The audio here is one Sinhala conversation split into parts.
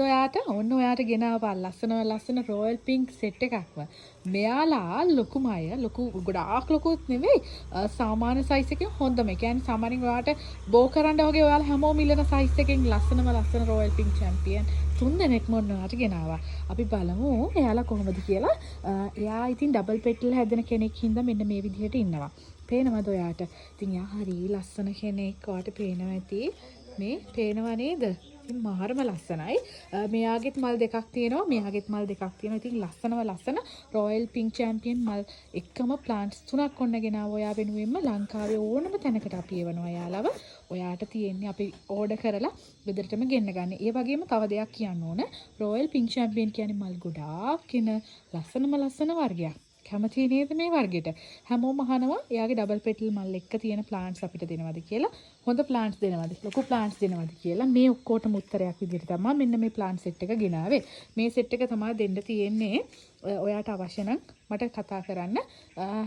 ඔයාට ගෙනාවා ලස්සන රොයල් පින්ක් සෙට් එකක්ම. මෙයාලා ලොකුම අය ලොකු ගොඩාක් ලොකුත් නෙවෙයි සාමාන්‍ය සයිස් එකෙන් හොඳම. ඒ කියන්නේ සාමාන්‍යයෙන් ඔයාට බෝ කරන්න වගේ ඔයාලා හැමෝම ඉල්ලන සයිස් එකෙන් ලස්සන රොයල් පින්ක් චැම්පියන් 3 දෙනෙක්ම ඔයාට ගෙනාවා. අපි බලමු එයාලා කොහොමද කියලා. එයා ඉතින් ඩබල් පෙටල් හැදෙන කෙනෙක් හින්දා මෙන්න මේ විදිහට ඉන්නවා. පේනවද ඔයාට? ඉතින් එයා හරි ලස්සන කෙනෙක්. ඔයාට පේනවා ඇති. මේ පේනවා නේද? ඉතින් මාරම ලස්සනයි. මෙයාගෙත් මල් දෙකක් තියෙනවා. මෙයාගෙත් මල් දෙකක් තියෙනවා. ඉතින් ලස්සන රොයල් පින්ක් චැම්පියන් මල් එකම ප්ලාන්ට්ස් 3ක් ඔන්න ගෙනාවා. ඔයා වෙනුවෙන්ම ලංකාවේ ඕනම තැනකට අපි එවනවා යාලව. ඔයාට තියෙන්නේ අපි ඕඩර් කරලා ගෙදරටම ගෙන්න ගන්න. ඒ වගේම තව දෙයක් කියන්න ඕන. රොයල් පින්ක් චැම්පියන් කියන්නේ මල් ගොඩාක් කින ලස්සන වර්ගයක්. කැමති නේද මේ වර්ගෙට? හැමෝම අහනවා එයාගේ ඩබල් පෙටල් මල් එක්ක තියෙන ප්ලාන්ට්ස් අපිට දෙනවද කියලා. හොඳ ප්ලාන්ට්ස් දෙනවද? ලොකු ප්ලාන්ට්ස් දෙනවද කියලා. මේ ඔක්කොටම උත්තරයක් විදිහට තමයි මෙන්න මේ ප්ලාන්ට් සෙට් එක ගෙනාවේ. මේ සෙට් එක තමයි දෙන්න තියෙන්නේ. ඔයාට අවශ්‍ය නම් මට කතා කරන්න.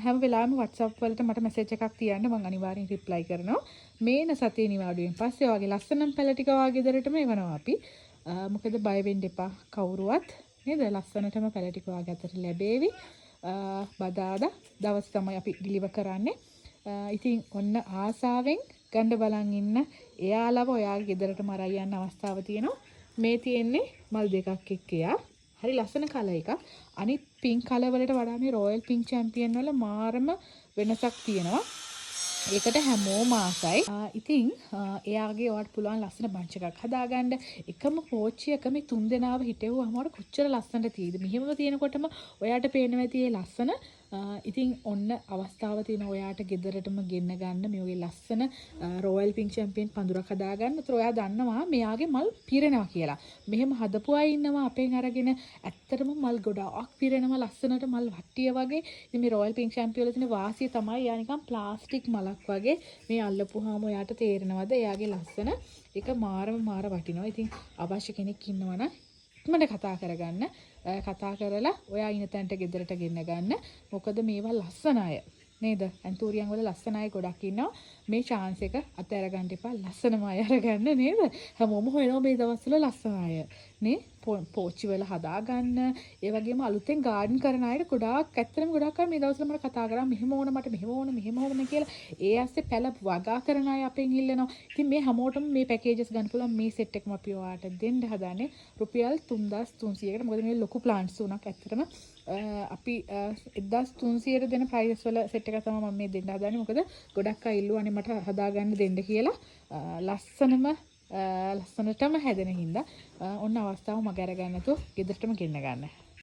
හැම වෙලාවෙම WhatsApp වලට මට මැසේජ් එකක් තියන්න මම අනිවාර්යෙන් රිප්ලයි කරනවා. මේන සතියේ නිවාඩුවෙන් පස්සේ ඔයාගේ ලස්සනම පැල ටික වාගේ ගෙදරටම එවනවා අපි. මොකද බය වෙන්න එපා කවුරුවත්. නේද? ලස්සනටම පැල ටික වාගේ අතට ලැබේවි. බදාදා දවස් තමයි අපි ඩිලිවර් කරන්නේ. ඉතින් ඔන්න ආසාවෙන් ගන්න බලන් ඉන්න. එයාලව ඔයාගේ ගෙදරටම අරන් යන්න අවස්ථාව තියෙනවා. මේ තියෙන්නේ මල් දෙකක් එක්ක එයා. හරි ලස්සන කලර් එකක්. අනිත් පින්ක් කලර් වලට වඩා මේ රොයල් පින්ක් චැම්පියන් වල මාරම වෙනසක් තියෙනවා. ඒකට හැමෝම ආසයි. ඉතින් එයාගේ ඔයාට පුළුවන් ලස්සන බන්ච් එකක් හදාගන්න. එකම පෝච්චියක මේ 3 දෙනාව හිටෙව්වම ඔයාට කොච්චර ලස්සනට තියෙයිද? මෙහෙම තියෙනකොටම ඔයාට පේනවා ඇති මේ ලස්සන. ඉතින් ඔන්න අවස්ථාව තියෙන ඔයාට ගෙදරටම ගෙන්න ගන්න මේ වගේ ලස්සන රොයල් පින්ක් චැම්පියන් පඳුරක් හදාගන්න. ඒතර ඔයා දන්නවා මෙයාගේ මල් පිරෙනවා කියලා. මෙහෙම හදපු අය ඉන්නවා අපෙන් අරගෙන ඇත්තටම මල් ගොඩාක් පිරෙනවා ලස්සනට මල් වට්ටිය වගේ. ඉතින් මේ රොයල් පින්ක් චැම්පියන් වල තියෙන වාසිය තමයි යා නිකන් ප්ලාස්ටික් මලක් වගේ මේ අල්ලපුවාම ඔයාට තේරෙනවද එයාගේ ලස්සන ඒක මාර වටිනවා. ඉතින් අවශ්‍ය කෙනෙක් ඉන්නවනම් මට කතා කරගන්න. කතා කරලා ඔයා ඉන්න තැනට ගෙදරට ගෙන්න ගන්න. මොකද මේවා ලස්සන අය නේද? ඇන්තූරියන් වල ලස්සන අය ගොඩක් ඉන්නවා. මේ chance එක අතහැර ගන්න එපා. ලස්සනම අය අරගන්න නේද? හැමෝම හොයනවා මේ දවස්වල ලස්සන අය. නේ? පෝච්චි වල හදා ගන්න. ඒ වගේම අලුතෙන් ගාඩන් කරන අයට ඇත්තටම ගොඩක් අය මේ දවස්වල මට කතා කරා මෙහෙම ඕන මට මෙහෙම ඕන කියලා. ඒ ඇස්සේ පැල වගා කරන අය අපෙන් ඉල්ලනවා. ඉතින් මේ හැමෝටම මේ පැකේජස් ගන්න පුළුවන් මේ සෙට් එකම අපි ඔයාලට දෙන්න හදාන්නේ රුපියල් 3300කට. මොකද මේ ලොකු ප්ලාන්ට්ස් උනක් ඇත්තටම අපි 1300ට දෙන ප්‍රයිස් වල සෙට් එක තමයි මම මේ දෙන්න හදාන්නේ. මොකද ගොඩක් අය ඉල්ලුවානේ මට හදාගන්න දෙන්න කියලා. ලස්සනටම හැදෙන හින්දා ඔන්න අවස්ථාව මග අරගන්න තු ගෙදරටම ගෙන්න ගන්න.